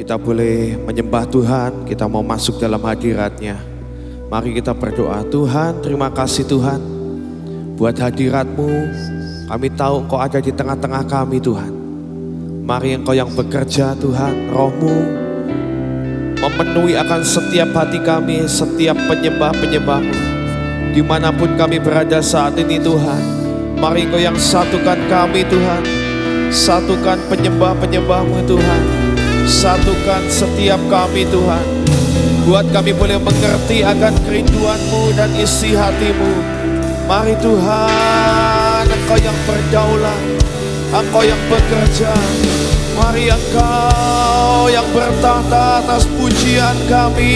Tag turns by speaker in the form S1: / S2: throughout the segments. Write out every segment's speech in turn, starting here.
S1: Kita boleh menyembah Tuhan, kita mau masuk dalam hadirat-Nya. Mari kita berdoa. Tuhan, terima kasih Tuhan buat hadirat-Mu. Kami tahu Engkau ada di tengah-tengah kami Tuhan. Mari Engkau yang bekerja Tuhan, Roh-Mu memenuhi akan setiap hati kami, setiap penyembah-penyembah-Mu. Dimanapun kami berada saat ini Tuhan, mari Engkau yang satukan kami Tuhan. Satukan penyembah-penyembah-Mu Tuhan. Satukan setiap kami Tuhan. Buat kami boleh mengerti akan kerinduan-Mu dan isi hati-Mu. Mari Tuhan, Engkau yang berdaulat, Engkau yang bekerja. Mari Engkau yang bertahta atas pujian kami.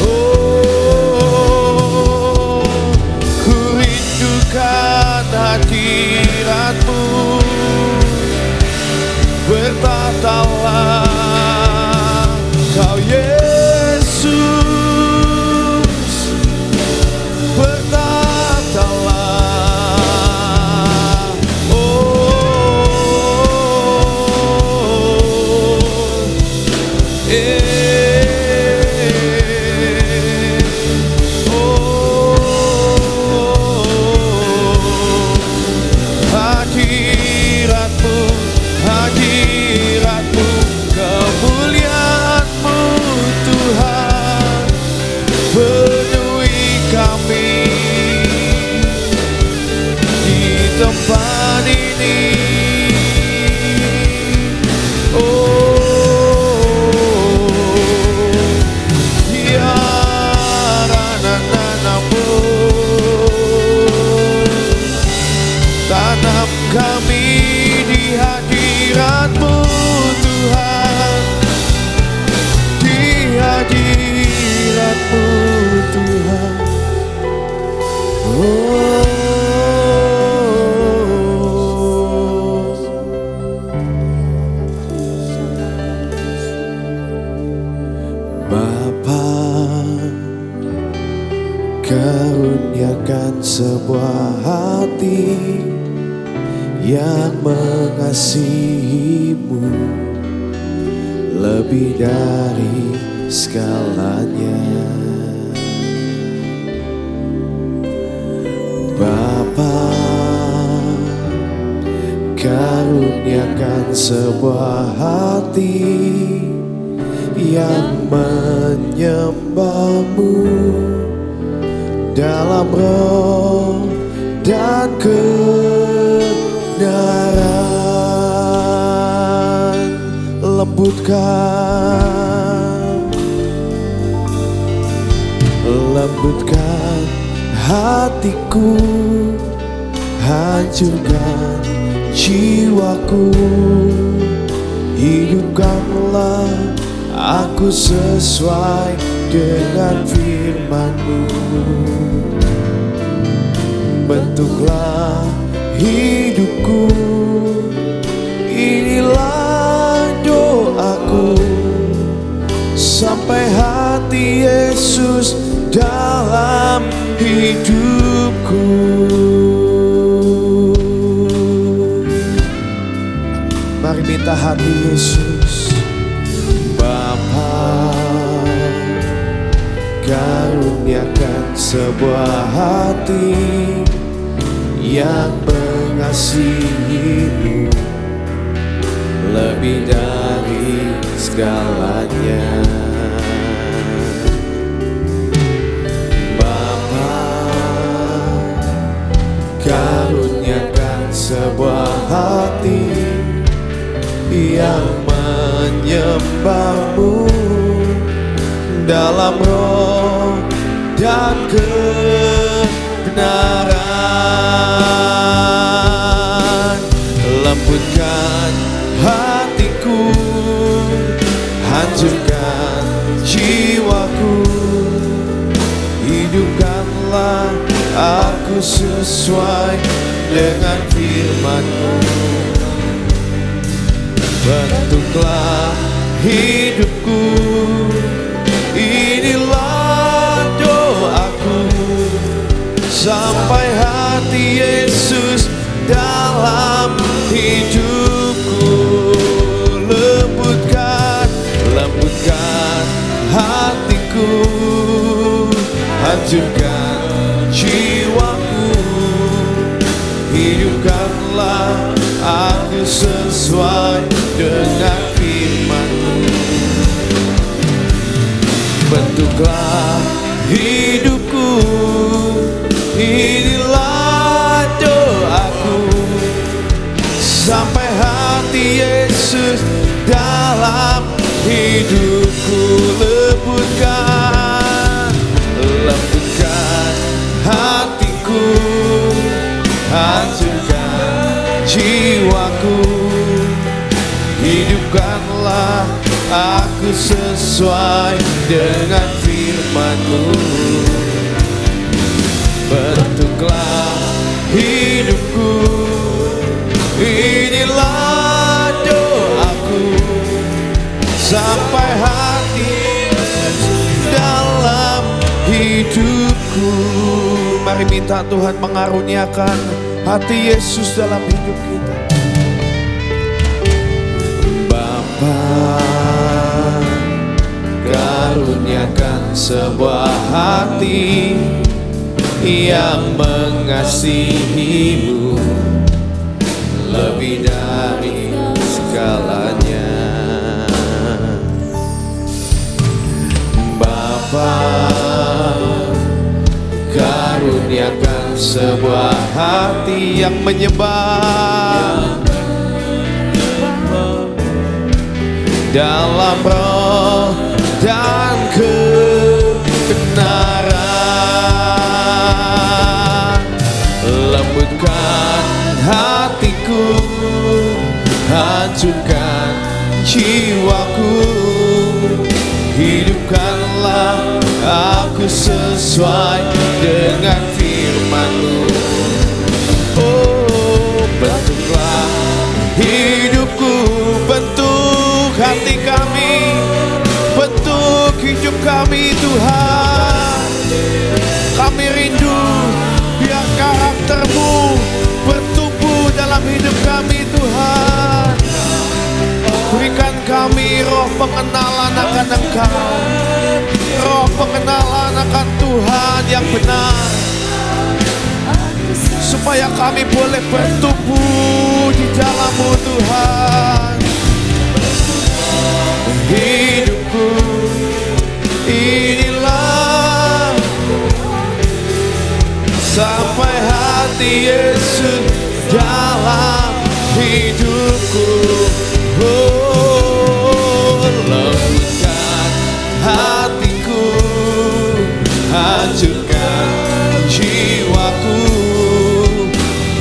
S1: Oh, ku rindukan hadirat-Mu. Bertahtalah Kau Yesus, bertahtalah. Hadirat-Mu, hadirat-Mu, kemuliaan-Mu Tuhan, penuhi kami di tempat ini. Tanam kami di hadirat-Mu Tuhan, di hadirat-Mu Tuhan. Bapa, karuniakan sebuah hati yang mengasihi-Mu lebih dari segalanya. Bapa, karuniakan sebuah hati yang menyembah-Mu dalam roh dan kebenaran. Lembutkan hatiku, hancurkan jiwaku. Hidupkanlah aku sesuai dengan firman-Mu. Bentuklah hidupku, inilah doaku, sampai hati Yesus dalam hidupku. Mari minta hati Yesus. Bapa, karuniakan sebuah hati yang mengasihi-Mu lebih dari segalanya. Bapa, karuniakan sebuah hati yang menyembah-Mu dalam roh dan kebenaran. Lembutkan hatiku, hancurkan jiwaku. Hidupkanlah aku sesuai dengan firman-Mu. Bentuklah hidupku, inilah doaku, sampai hati Yesus dalam hidupku. Lembut hancurkan jiwaku. Hidupkanlah aku sesuai dengan firman-Mu. Bentuklah hidupku, inilah doaku, sampai hati Yesus dalam hidupku. Lembutkan hatiku, hancurkan jiwaku. Hidupkanlah aku sesuai dengan firman-Mu. Bentuklah hidupku, inilah doaku, sampai hati dalam hidupku. Mari minta Tuhan mengaruniakan hati Yesus dalam hidup kita. Bapa, karuniakan sebuah hati yang mengasihi-Mu lebih dari segalanya. Bapa, karuniakan sebuah hati yang menyembah dalam roh dan kebenaran. Lembutkan hatiku, hancurkan jiwaku. Hidupkanlah aku sesuai dengan firman-Mu. Oh, bentuklah hidupku, bentuk hati kami, bentuk hidup kami Tuhan. Kami rindu biar karakter-Mu bertumbuh dalam hidup kami Tuhan. Berikan kami roh pengenalan akan Engkau, roh pengenalan akan Tuhan yang benar, supaya kami boleh bertumbuh di dalam-Mu Tuhan. Hidupku, inilah sampai hati Yesus dalam hidupku. Oh, lembutkan hatiku, hancurkan jiwaku.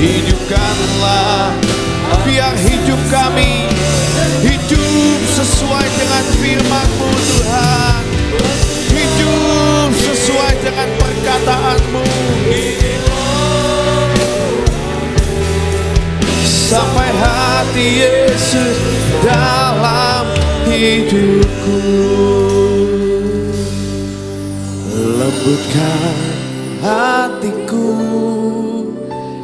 S1: Hidupkanlah, biar hidup kami hidup sesuai dengan firman-Mu Tuhan. Hidup sesuai dengan perkataan-Mu, sampai hati Yesus dalam hidupku. Lembutkan hatiku,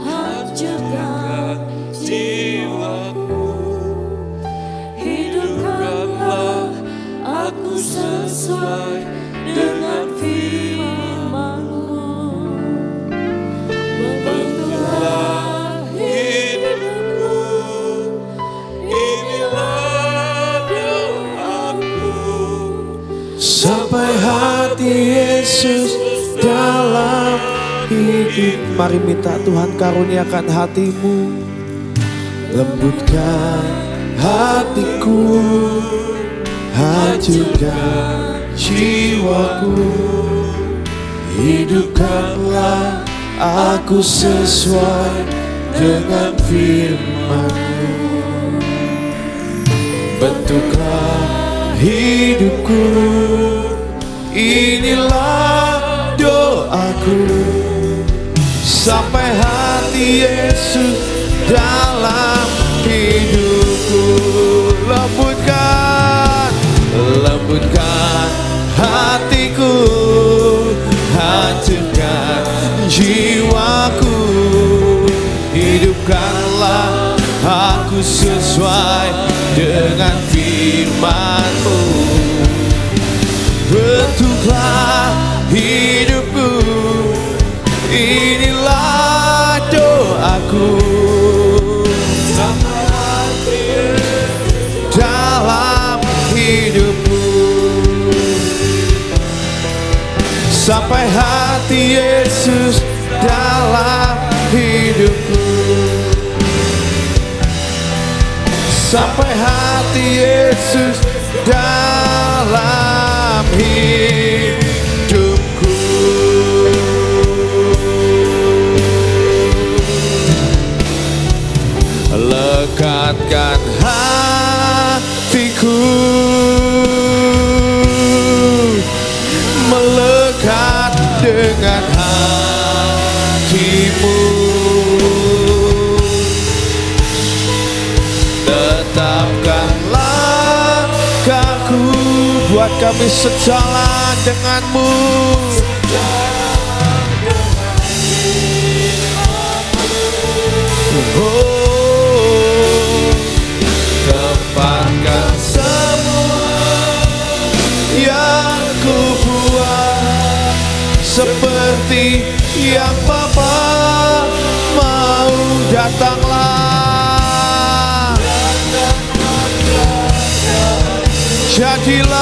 S2: hancurkan jiwaku. Hidupkanlah aku sesuai dengan firman-Mu. Bentuklah hidupku, inilah doaku,
S1: sampai hati Yesus dalam hidup. Mari minta Tuhan karuniakan hati-Mu. Lembutkan hatiku, hancurkan jiwaku. Hidupkanlah aku sesuai dengan firman-Mu. Bentuklah hidupku, inilah doaku, sampai hati Yesus dalam hidupku. Lembutkan hatiku, hancurkan jiwaku. Hidupkanlah aku sesuai dengan firman-Mu. Bentuklah hidupku, hati Yesus dalam hidupku. Sampai hati Yesus dalam hidupku. Lekatkan hatiku, melekat dengan hatimu. Tetapkan langkahku, buat kami sejalan denganmu. Oh, tepatkan semua yang ku buat seperti yang Bapa mau. Datanglah, jadilah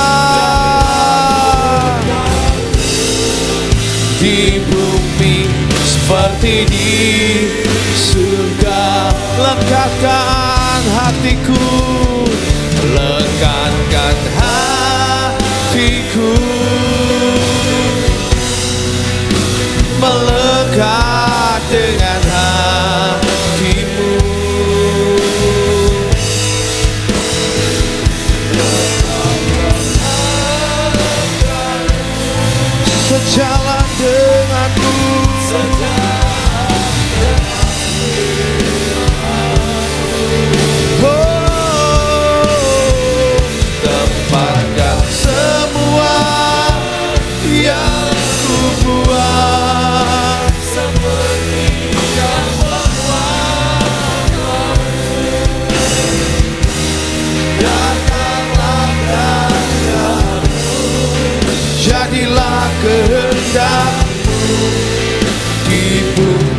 S1: di bumi seperti di surga. Lekatkan hatiku, lekatkan hatiku, melekat dengan hatimu. Sejalan denganmu, tempatkan semua yang ku buat seperti yang Bapa mau. Datanglah kehendakmu, jadilah kehendakmu di bumi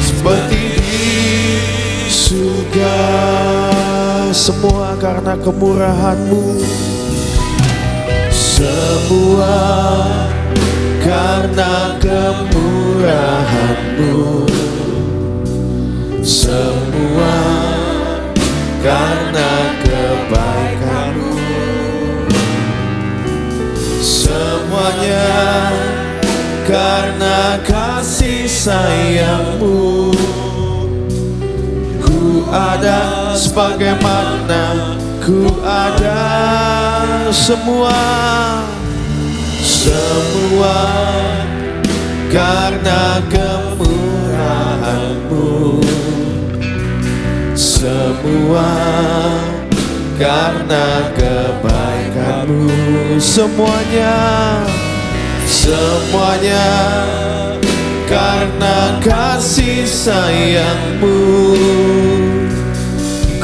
S1: seperti di surga. Semua karena kemurahan-Mu, semua karena kemurahan-Mu, semua karena kebaikan-Mu, semuanya karena kasih sayang-Mu. Ku ada sebagaimana ku ada, semua karena kemurahan-Mu, semua karena kebaikan-Mu, semuanya karena kasih sayang-Mu.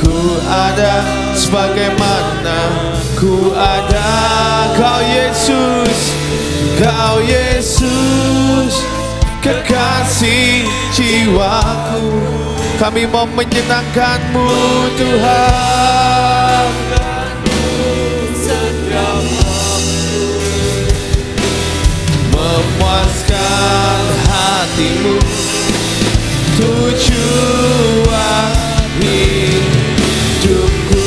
S1: Ku ada sebagaimana ku ada. Kau Yesus, kekasih jiwaku. Kami mau menyenangkan-Mu Tuhan. Memuaskan hati-Mu, tujuan hidupku.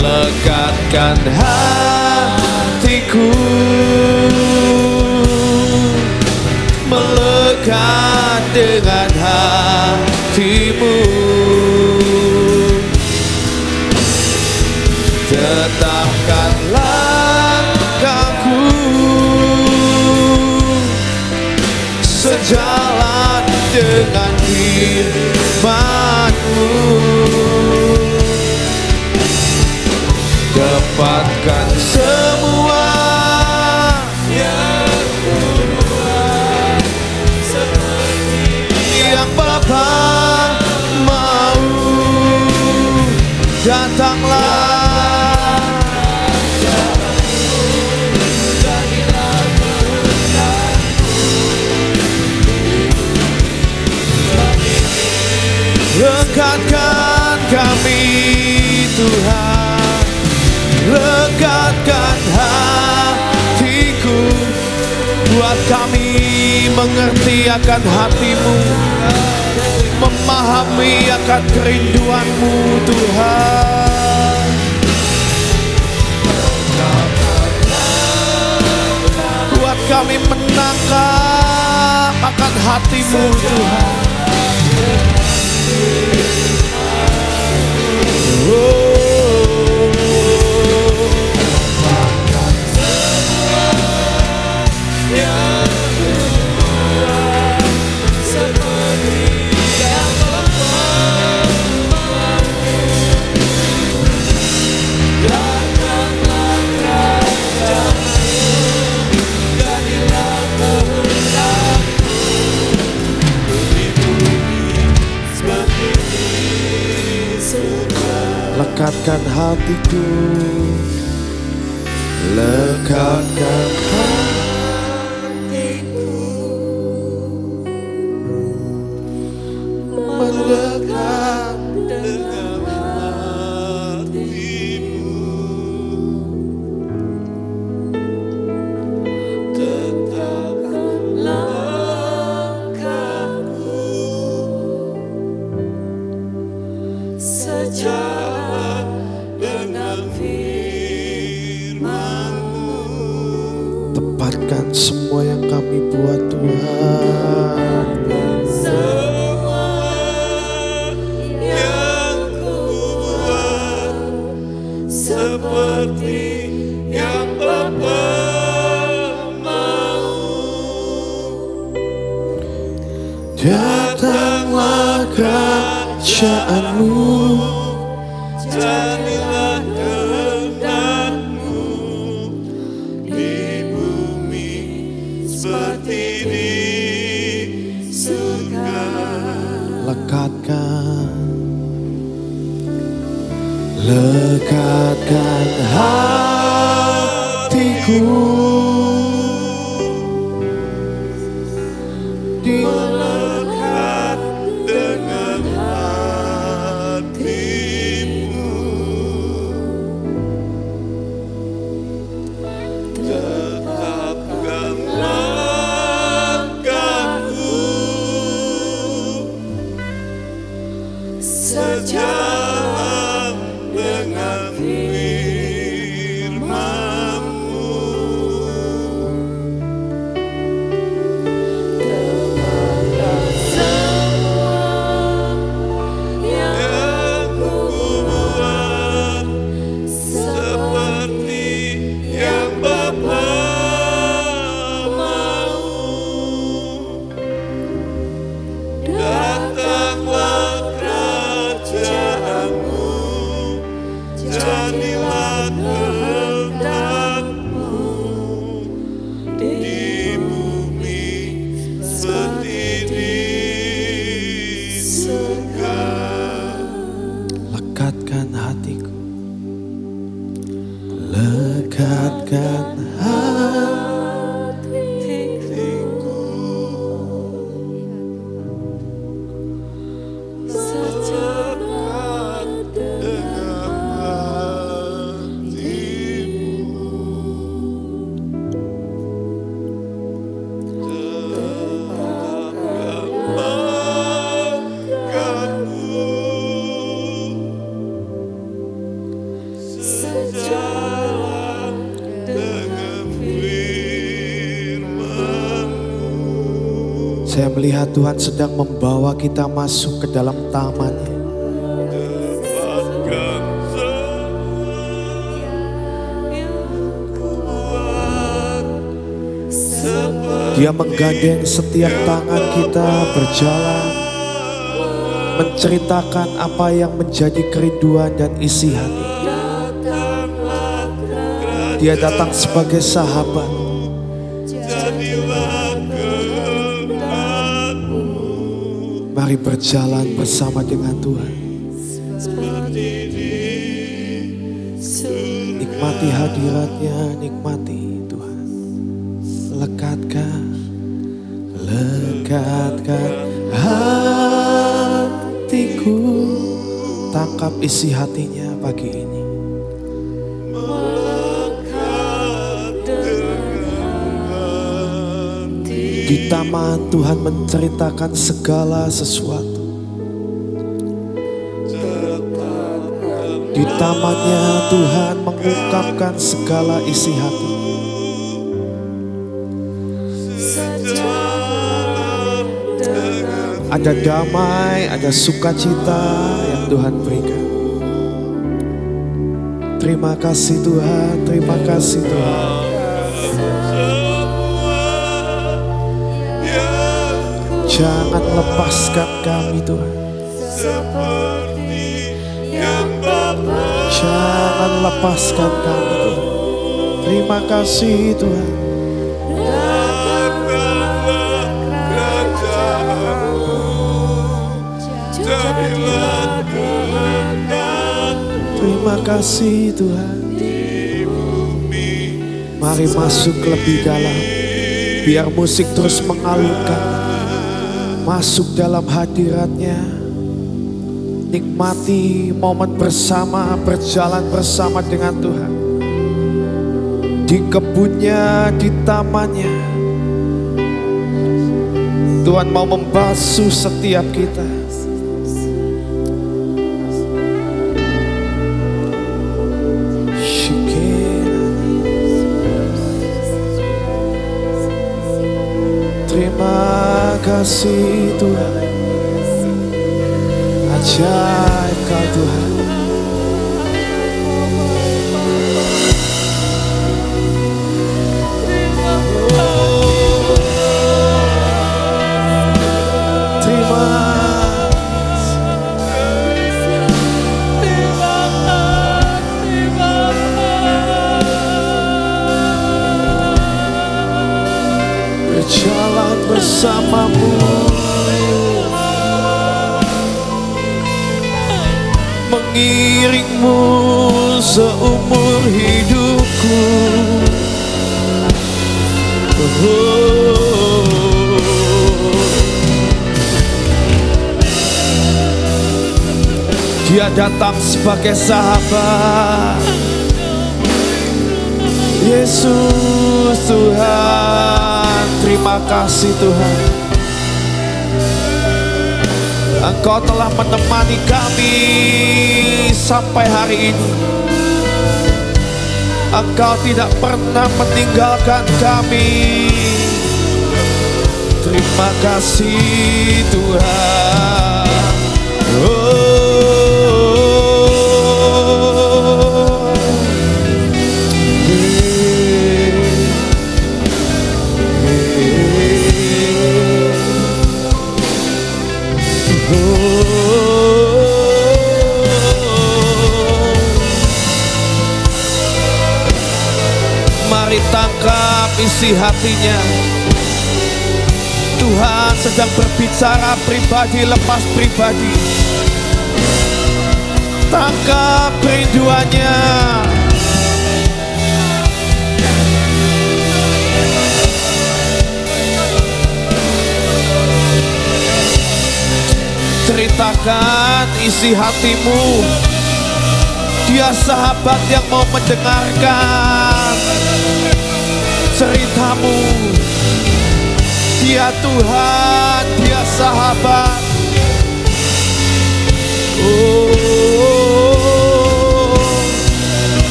S1: Lekatkan hatiku, melekat dengan hati-Mu. Tetapkan langkahku, sejalan dengan firman-Mu. Dapatkan semua yang ku buat seperti yang Bapa mau. Datanglah, lekatkan kami Tuhan, Lekatkan hatiku, buat kami mengerti akan hatimu, memahami akan kerinduanmu Tuhan. Buat kami menangkap akan hatimu Tuhan. Lekatkan hatiku, lekatkan hatiku, mendekat dengan hatimu, tetapkan langkahku, sejalan dengan firman-Mu. Tepatkan semua yang kami buat Tuhan. Semua yang kubuat seperti yang Bapa mau. Datanglah kerajaan-Mu, jadilah kehendak-Mu di bumi seperti di surga. Lekatkan hatiku, melekat dengan hatimu, tetapkan langkahku, sejalan dengan firman-Mu. Tepatkan semua yang kubuat seperti yang Bapa mau. Datanglah kerajaan-Mu, jadilah kehendak-Mu di bumi seperti di surga. Lekatkan hatiku, lekatkan hatiku, sejalan dengan hatimu, tetapkan langkahku, sejalan dengan firman-Mu. Saya melihat Tuhan sedang membawa kita masuk ke dalam taman-Nya. Tepatkan semua yang kubuat seperti Dia menggandeng setiap tangan kita berjalan, menceritakan apa yang menjadi kerinduan dan isi hati. Dia datang sebagai sahabat. Mari berjalan bersama dengan Tuhan. Nikmati hadirat-Nya, nikmati Tuhan. Lekatkan hatiku. Tangkap isi hatinya pagi ini. Di taman Tuhan menceritakan segala sesuatu. Di tamannya Tuhan mengungkapkan segala isi hati. Ada damai, ada sukacita yang Tuhan berikan. Terima kasih Tuhan, terima kasih Tuhan. Jangan lepaskan kami Tuhan. Jangan lepaskan kami Tuhan. Terima kasih Tuhan. Terima kasih Tuhan. Mari masuk lebih dalam. Biar musik terus mengalunkan. Masuk dalam hadiratnya. Nikmati momen bersama, berjalan bersama dengan Tuhan. Di kebunnya, di tamannya. Tuhan mau membasuh setiap kita. Terima kasih Tuhan. Ajaib Kau Tuhan. Berjalan bersamamu, mengiringmu seumur hidupku. Dia datang sebagai sahabat. Yesus Tuhan, terima kasih Tuhan. Engkau telah menemani kami sampai hari ini. Engkau tidak pernah meninggalkan kami. Terima kasih Tuhan. Mari tangkap isi hatinya. Tuhan sedang berbicara pribadi lepas pribadi. Tangkap kerinduannya. Ceritakan isi hatimu. Dia sahabat yang mau mendengarkan ceritamu. Dia Tuhan, dia sahabat.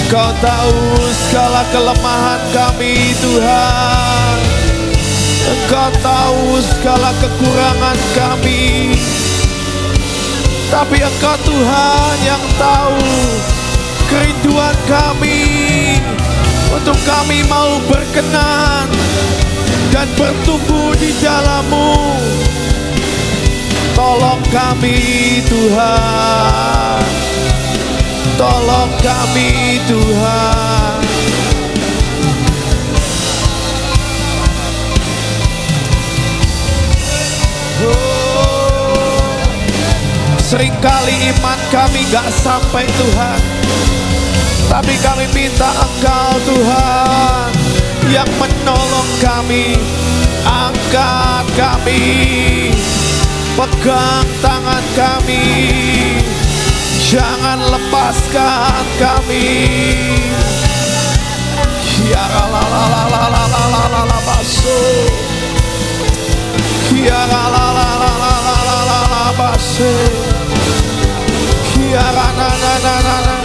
S1: Kau tahu segala kelemahan kami Tuhan. Engkau tahu segala kekurangan kami. Tapi Engkau Tuhan yang tahu kerinduan kami. Untuk kami mau berkenan dan bertumbuh di dalam-Mu. Tolong kami Tuhan. Tolong kami Tuhan. Seringkali iman kami gak sampai Tuhan. Tapi kami minta Engkau Tuhan yang menolong kami. Angkat kami, pegang tangan kami, jangan lepaskan kami. Ya la la la la la la la la la la baso. Ya la la la la la la la la la baso. Ya la na na na na na.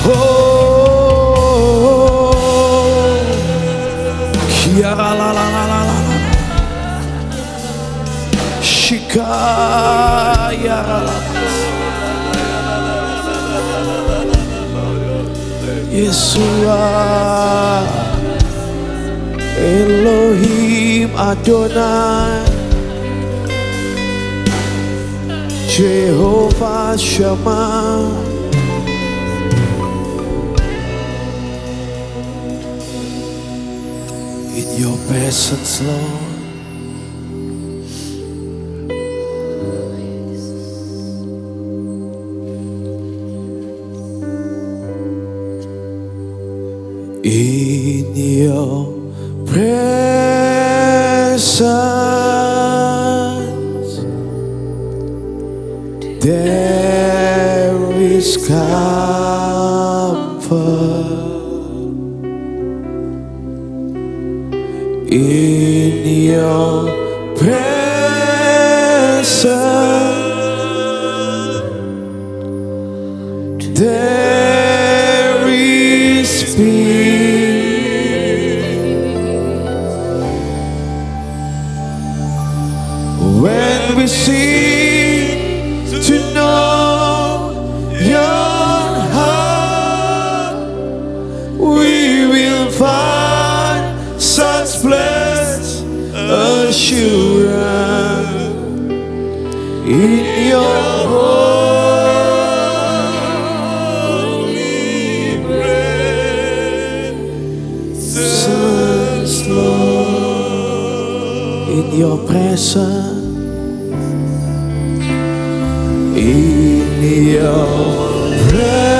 S1: Oh, ya la la la la la la. Shika ya la. Yeshua, Elohim Adonai, Jehovah Shammah. In your presence, Lord. In your presence, there is comfort. In your presence, there is peace. When we seek to know your heart, we will find such blessed assurance in your holy presence, Lord. In your presence, in your presence,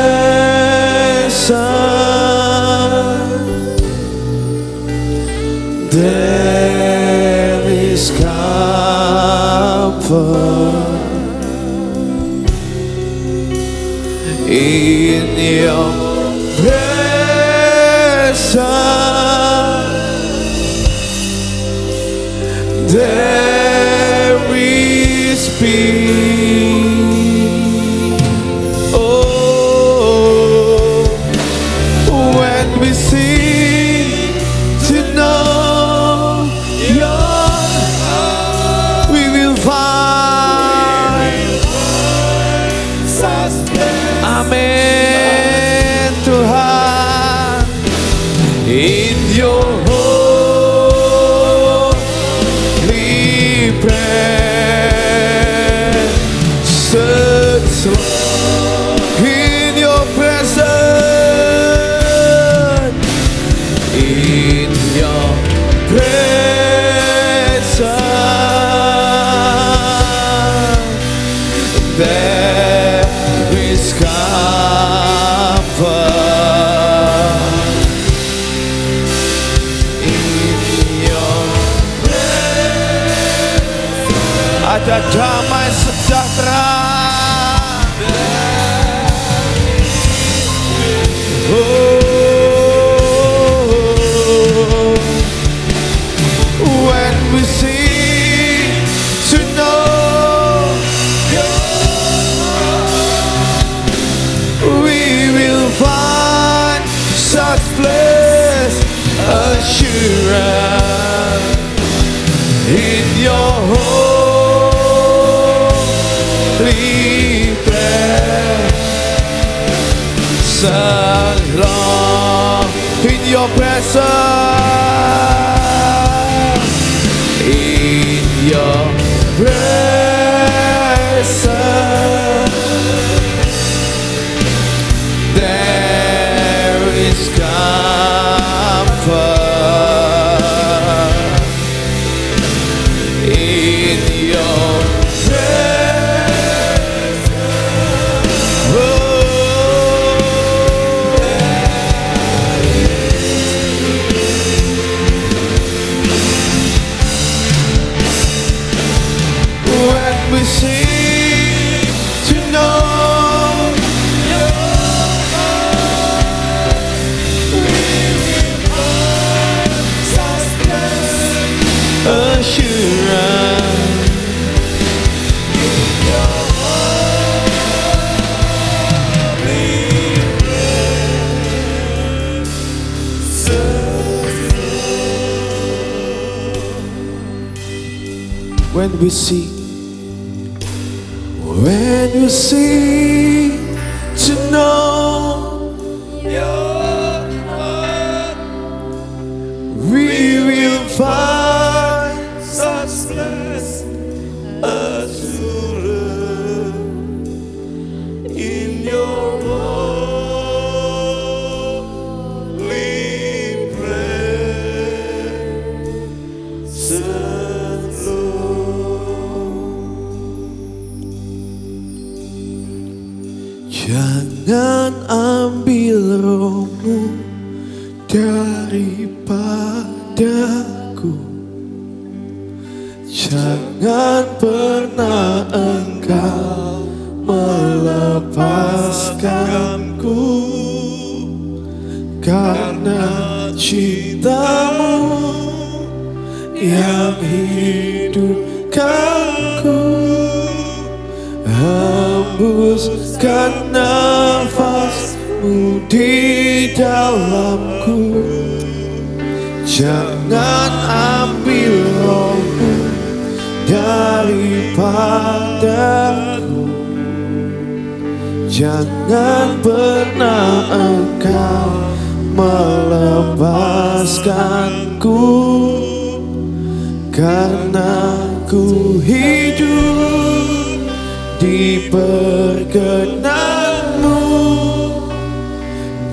S1: there is comfort. In your presence, there is peace. Oh, when we seek to know your heart, we will find such blessed. Amen, Tuhan. In your holy presence, in your presence, in your presence, there is comfort. Ada damai sejahtera. Oh, when we seek to know your heart, we will find such blessed assurance in your holy presence, Lord. In your presence, in your presence, there is comfort. In your presence, oh, when we seek to know
S2: Your heart,
S1: we will find
S2: such blessed assurance in your holy presence, Lord.
S1: Jangan ambil rohmu daripadaku, jangan pernah engkau melepaskanku, karena cintamu yang hidupkanku. Hembuskan nafasmu di dalamku, jangan ambil rohmu daripadaku, jangan pernah engkau melepaskanku, karena ku hidup di perkenanmu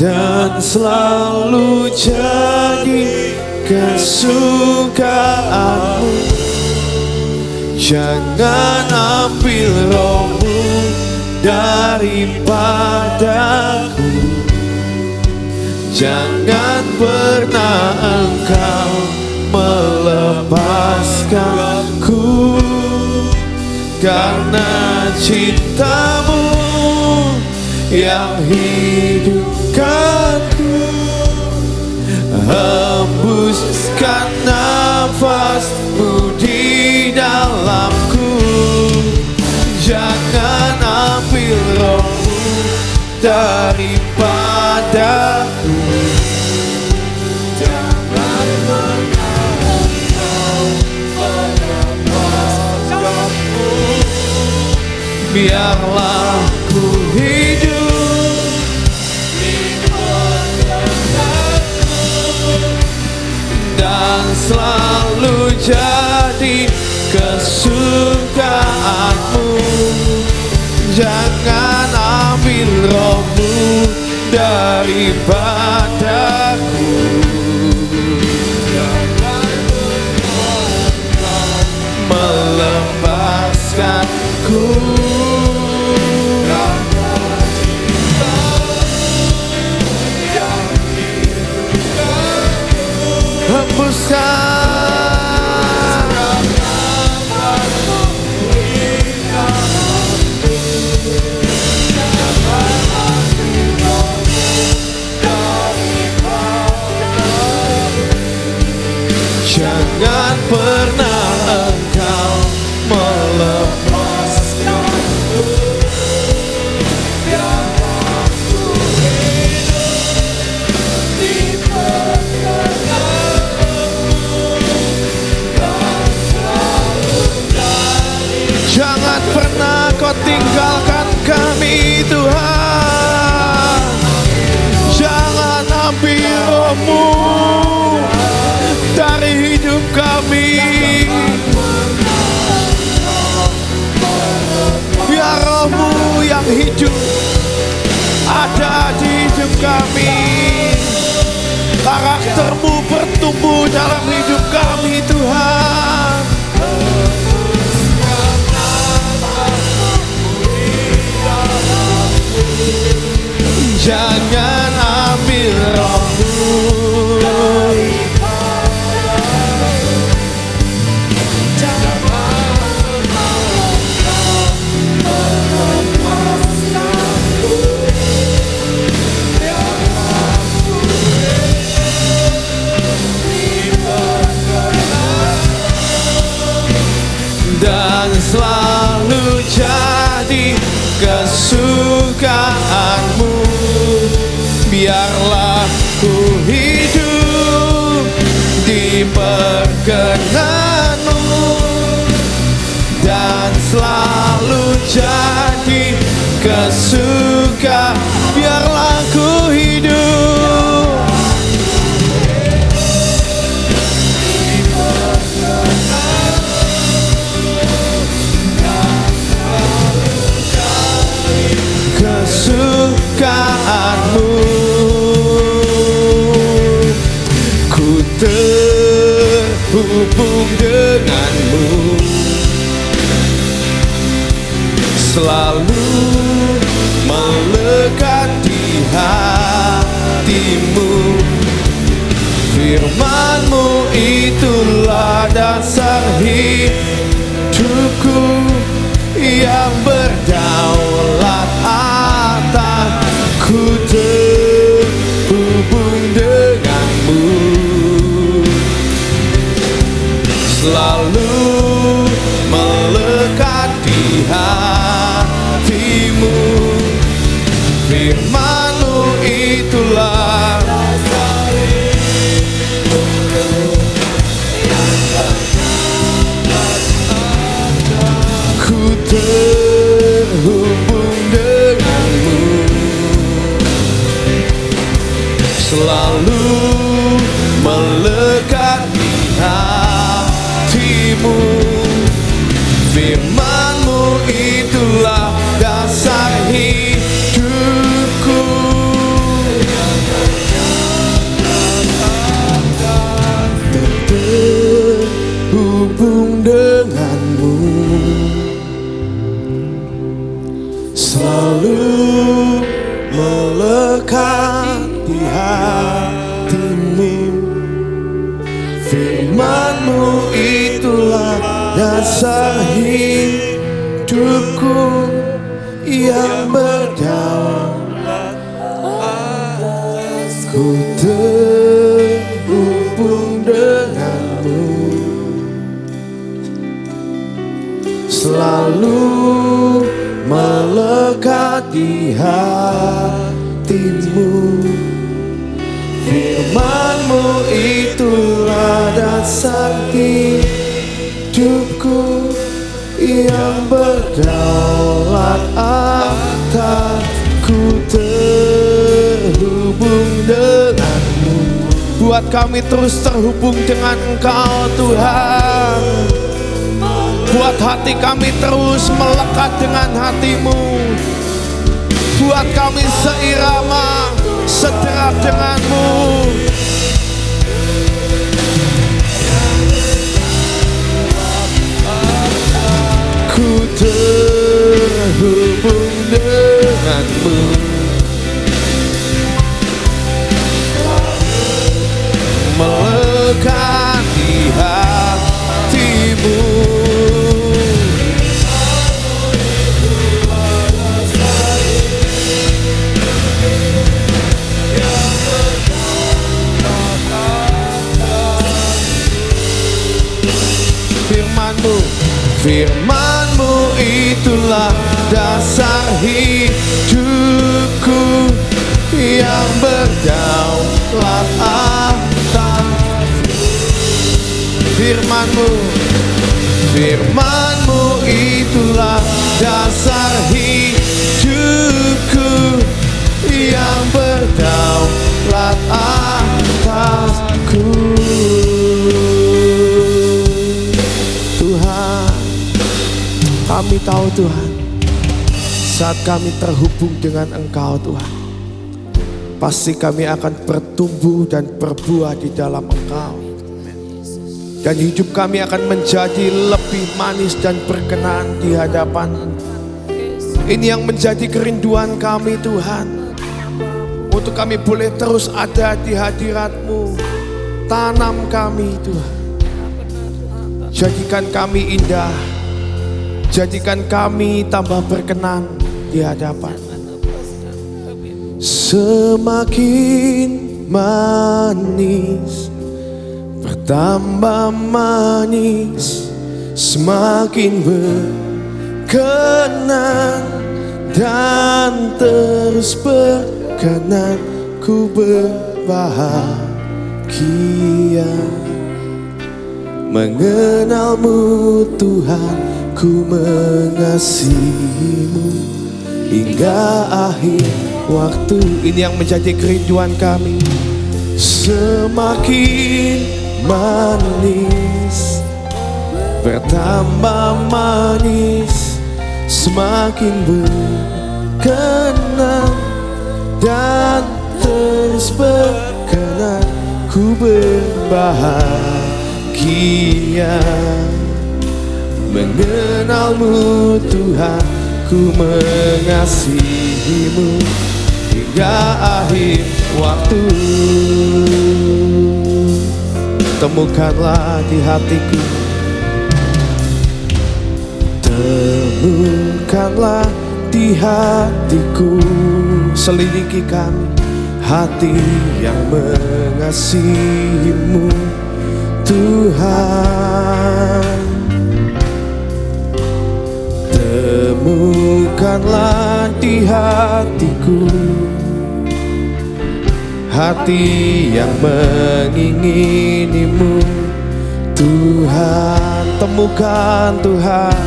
S1: dan selalu jadi kesukaanmu. Jangan ambil rohmu daripadaku, jangan pernah engkau melepaskanku, karena cintamu yang hidupkanku. Hembuskan nafasmu di dalamku, jangan ambil rohmu daripadaku, jangan pernah engkau melepaskanku. Biarlah ku hidup di perkenanmu dan selalu jadi kesukaanmu. Jangan ambil rohmu daripadaku, jangan pernah melepaskanku. Hembuskan jangan pernah engkau melepaskanku, biarlah ku hidup di perkenanmu dan selalu jadi. Jangan pernah kau tinggalkan kami Tuhan, jangan ambil rohmu dari hidup kami. Biar rohmu yang hidup ada di hidup kami, karaktermu bertumbuh dalam hidup kami Tuhan. Jangan ambil rohmu dan selalu jadi kesukaanmu. Biarlah ku hidup di perkenanmu menjadi kesukaan. Biarlah ku hidup kesukaanmu. Ku terhubung denganmu, selalu melekat di hatimu. Firman-Mu itulah dasar hidupku yang berdaulat atas. Ku terhubung denganmu, selalu melekat di hatimu. Firman-Mu itulah ku terhubung denganmu, selalu melekat di hatimu. Firman-Mu itulah dasar hidupku. Terhubung denganmu, selalu melekat di hatimu. Firman-Mu itulah dasar hidupku yang berdaulat. Ku terhubung denganmu, selalu melekat di hatimu. Firman-Mu itulah dasar hidupku yang berdaulat atas. Ku terhubung denganmu. Buat kami terus terhubung dengan Engkau Tuhan. Buat hati kami terus melekat dengan hati-Mu. Buat kami seirama, sederap dengan-Mu. Ku terhubung denganmu, melekat di hatimu. Firman-Mu, Firman-Mu itulah dasar hidupku yang berdaulat atas. Firman-Mu, Firman-Mu itulah dasar hidupku yang berdaulat atasku. Tuhan, kami tahu Tuhan, saat kami terhubung dengan Engkau Tuhan, pasti kami akan bertumbuh dan berbuah di dalam Engkau. Dan hidup kami akan menjadi lebih manis dan berkenan di hadapan. Ini yang menjadi kerinduan kami Tuhan, untuk kami boleh terus ada di hadirat-Mu. Tanam kami Tuhan, jadikan kami indah, jadikan kami tambah berkenan di hadapan. Semakin manis, bertambah manis, semakin berkenan dan terus berkenan. Ku berbahagia mengenal-Mu Tuhan. ku mengasihimu hingga akhir waktu. Ini yang menjadi kerinduan kami. Semakin manis, bertambah manis, semakin berkenan dan terus berkenan. Ku berbahagia mengenalmu Tuhan, ku mengasihimu hingga akhir waktu. Temukanlah di hatiku, temukanlah di hatiku, selidiki kami hati yang mengasihimu Tuhan. Temukanlah di hatiku hati yang menginginimu Tuhan. Temukan Tuhan,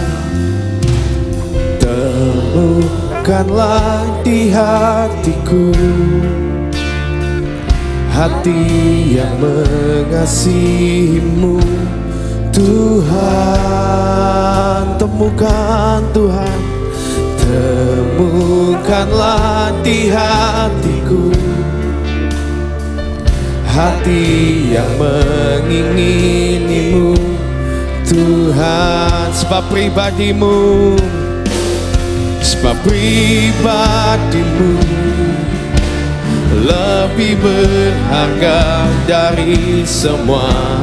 S1: temukanlah di hatiku hati yang mengasihimu Tuhan. Temukan Tuhan, temukanlah di hatiku hati yang menginginimu Tuhan. Sebab pribadimu, sebab pribadimu lebih berharga dari semua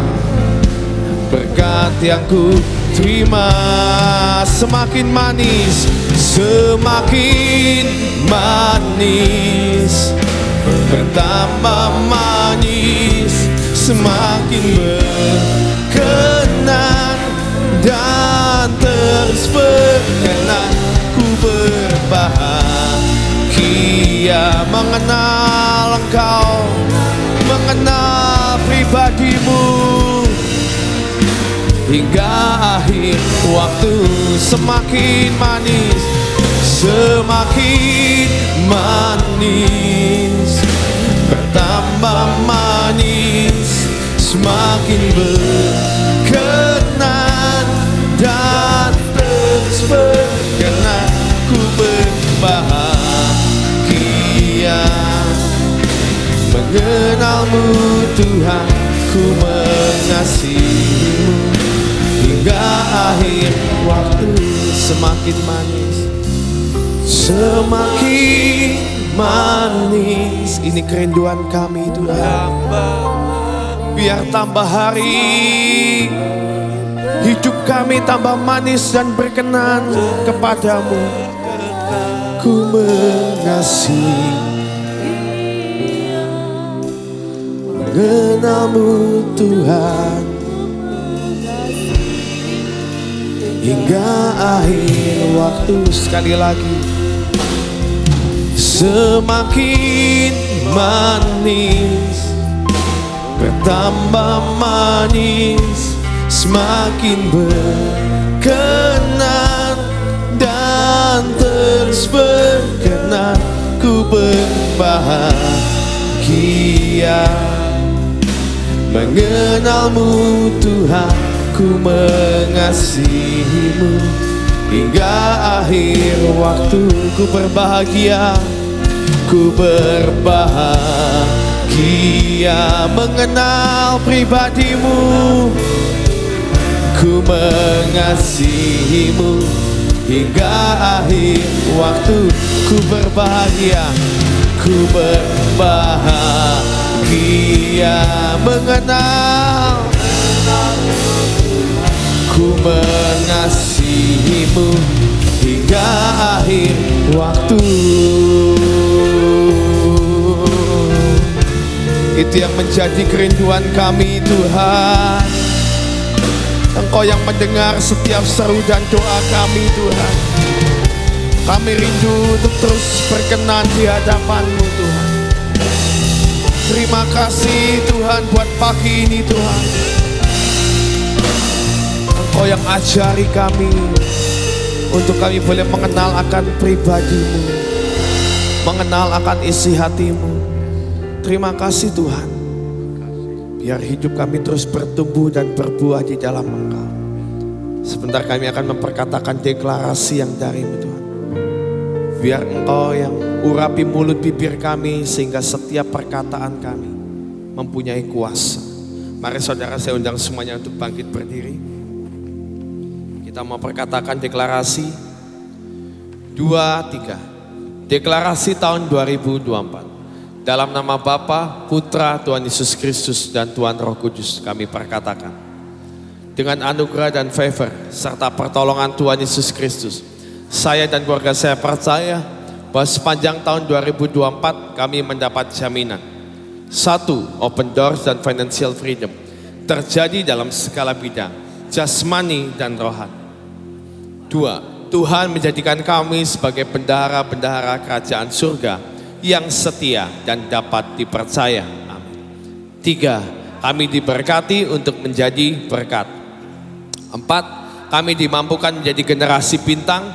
S1: berkat yang ku terima. Semakin manis, semakin manis, bertambah manis, semakin berkenan dan terus berkenan. Ku berbahagia mengenal Engkau, mengenal pribadimu hingga akhir waktu. Semakin manis, semakin manis, bertambah manis, semakin berkenan dan terus berkenan. Ku berbahagia mengenalmu Tuhan, ku mengasihimu hingga akhir waktu. Semakin manis, semakin manis. Ini kerinduan kami Tuhan. Biar tambah hari hidup kami tambah manis dan berkenan kepadamu. Ku mengasihi mengenalmu Tuhan hingga akhir waktu. Sekali lagi, semakin manis, bertambah manis, semakin berkenan dan terus berkenan. Ku berbahagia mengenalmu Tuhan, ku mengasihimu hingga akhir waktu. Ku berbahagia, ku berbahagia mengenal pribadimu, ku mengasihimu hingga akhir waktu. Ku berbahagia, ku berbahagia mengenal, ku mengasihimu hingga akhir waktu. Itu yang menjadi kerinduan kami Tuhan. Engkau yang mendengar setiap seru dan doa kami Tuhan. Kami rindu untuk terus berkenan di hadapan-Mu Tuhan. Terima kasih Tuhan buat pagi ini Tuhan. Engkau yang ajari kami untuk kami boleh mengenal akan pribadi-Mu, mengenal akan isi hati-Mu. Terima kasih Tuhan. Biar hidup kami terus bertumbuh dan berbuah di dalam Engkau. Sebentar kami akan memperkatakan deklarasi yang dari-Mu Tuhan. Biar Engkau yang urapi mulut bibir kami sehingga setiap perkataan kami mempunyai kuasa. Mari saudara, saya undang semuanya untuk bangkit berdiri. Kita mau perkatakan deklarasi 2, 3. Deklarasi tahun 2024. Dalam nama Bapa, Putra, Tuhan Yesus Kristus dan Tuhan Roh Kudus kami perkatakan. Dengan anugerah dan favor serta pertolongan Tuhan Yesus Kristus, saya dan keluarga saya percaya bahwa sepanjang tahun 2024 kami mendapat jaminan. 1. Open doors dan financial freedom terjadi dalam segala bidang, jasmani dan rohani. 2. Tuhan menjadikan kami sebagai bendahara-bendahara kerajaan surga yang setia dan dapat dipercaya. Amin. 3. Kami diberkati untuk menjadi berkat. 4. Kami dimampukan menjadi generasi bintang,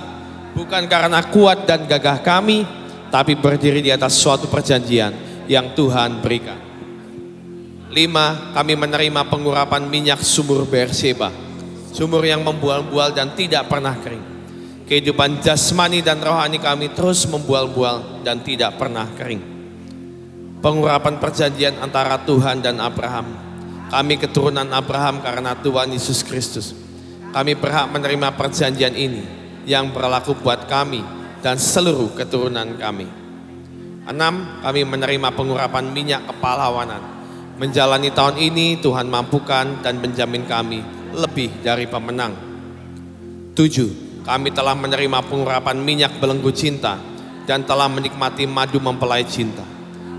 S1: bukan karena kuat dan gagah kami, tapi berdiri di atas suatu perjanjian yang Tuhan berikan. 5. Kami menerima pengurapan minyak sumur Beersheba, sumur yang membual-bual dan tidak pernah kering. Kehidupan jasmani dan rohani kami terus membual-bual dan tidak pernah kering. Pengurapan perjanjian antara Tuhan dan Abraham. Kami keturunan Abraham karena Tuhan Yesus Kristus. Kami berhak menerima perjanjian ini yang berlaku buat kami dan seluruh keturunan kami. 6. Kami menerima pengurapan minyak kepahlawanan. Menjalani tahun ini Tuhan mampukan dan menjamin kami lebih dari pemenang. 7. Kami telah menerima pengurapan minyak belenggu cinta dan telah menikmati madu mempelai cinta.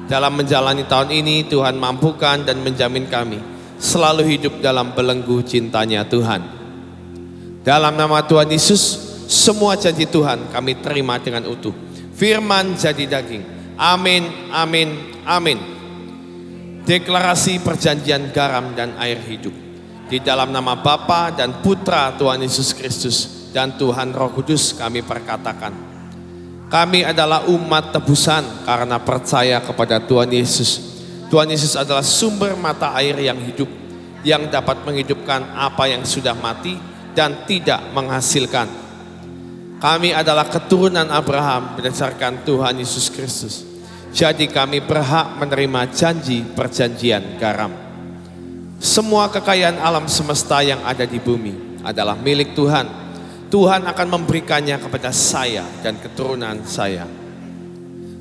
S1: Dalam menjalani tahun ini Tuhan mampukan dan menjamin kami selalu hidup dalam belenggu cintanya Tuhan. Dalam nama Tuhan Yesus, semua janji Tuhan kami terima dengan utuh. Firman jadi daging. Amin, amin, amin. Deklarasi perjanjian garam dan air hidup. Di dalam nama Bapa dan Putra Tuhan Yesus Kristus dan Tuhan Roh Kudus kami perkatakan. Kami adalah umat tebusan karena percaya kepada Tuhan Yesus. Tuhan Yesus adalah sumber mata air yang hidup, yang dapat menghidupkan apa yang sudah mati dan tidak menghasilkan. Kami adalah keturunan Abraham berdasarkan Tuhan Yesus Kristus. Jadi kami berhak menerima janji perjanjian garam. Semua kekayaan alam semesta yang ada di bumi adalah milik Tuhan. Tuhan akan memberikannya kepada saya dan keturunan saya.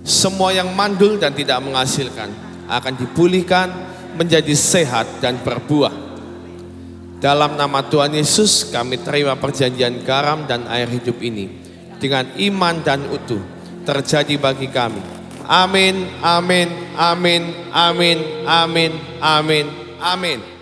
S1: Semua yang mandul dan tidak menghasilkan akan dipulihkan menjadi sehat dan berbuah. Dalam nama Tuhan Yesus kami terima perjanjian garam dan air hidup ini dengan iman dan utuh terjadi bagi kami. Amin, amin, amin, amin, amin, amin, amin.